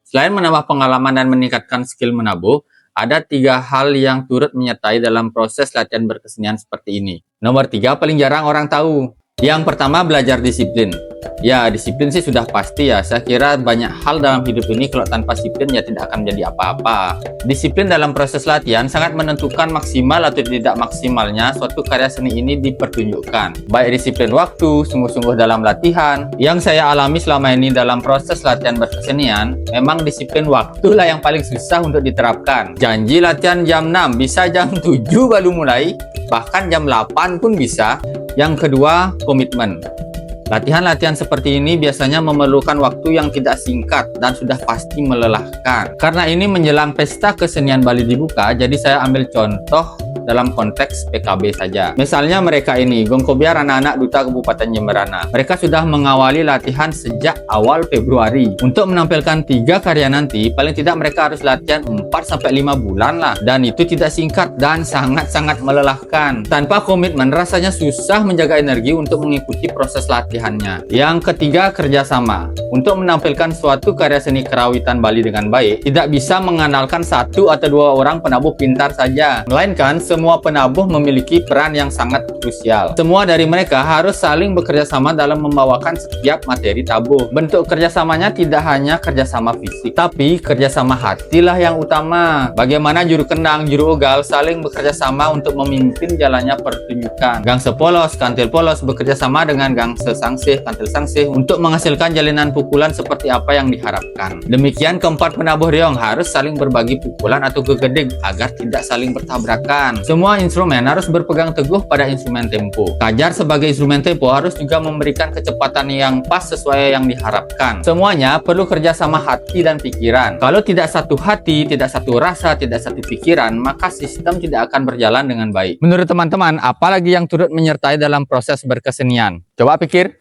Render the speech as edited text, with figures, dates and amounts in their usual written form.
Selain menambah pengalaman dan meningkatkan skill menabuh, ada 3 hal yang turut menyertai dalam proses latihan berkesenian seperti ini. Nomor 3, paling jarang orang tahu. Yang pertama, belajar disiplin. Ya, disiplin sih sudah pasti ya. Saya kira banyak hal dalam hidup ini kalau tanpa disiplin ya tidak akan menjadi apa-apa. Disiplin dalam proses latihan sangat menentukan maksimal atau tidak maksimalnya suatu karya seni ini dipertunjukkan. Baik disiplin waktu, sungguh-sungguh dalam latihan. Yang saya alami selama ini dalam proses latihan berkesenian, memang disiplin waktu lah yang paling susah untuk diterapkan. Janji latihan jam 6, bisa jam 7 baru mulai, bahkan jam 8 pun bisa. Yang kedua, komitmen. Latihan-latihan seperti ini biasanya memerlukan waktu yang tidak singkat dan sudah pasti melelahkan. Karena ini menjelang pesta kesenian Bali dibuka, jadi saya ambil contoh dalam konteks PKB saja. Misalnya mereka ini, Gongkobiar anak-anak Duta Kabupaten Jemberana. Mereka sudah mengawali latihan sejak awal Februari. Untuk menampilkan 3 karya nanti, paling tidak mereka harus latihan 4-5 bulan lah. Dan itu tidak singkat dan sangat-sangat melelahkan. Tanpa komitmen, rasanya susah menjaga energi untuk mengikuti proses latihannya. Yang ketiga, kerjasama. Untuk menampilkan suatu karya seni kerawitan Bali dengan baik, tidak bisa mengandalkan 1 atau 2 orang penabuh pintar saja. Melainkan, semua penabuh memiliki peran yang sangat krusial. Semua dari mereka harus saling bekerja sama dalam membawakan setiap materi tabuh. Bentuk kerjasamanya tidak hanya kerjasama fisik, tapi kerjasama hatilah yang utama. Bagaimana juru kendang, juru ugal saling bekerja sama untuk memimpin jalannya pertunjukan. Gangse polos, kantil polos bekerja sama dengan gangse sangsih, kantil sangsih untuk menghasilkan jalinan pukulan seperti apa yang diharapkan. Demikian keempat penabuh reong harus saling berbagi pukulan atau gegedeg agar tidak saling bertabrakan. Semua instrumen harus berpegang teguh pada instrumen tempo. Kajar sebagai instrumen tempo harus juga memberikan kecepatan yang pas sesuai yang diharapkan. Semuanya perlu kerjasama hati dan pikiran. Kalau tidak satu hati, tidak satu rasa, tidak satu pikiran, maka sistem tidak akan berjalan dengan baik. Menurut teman-teman, apalagi yang turut menyertai dalam proses berkesenian? Coba pikir.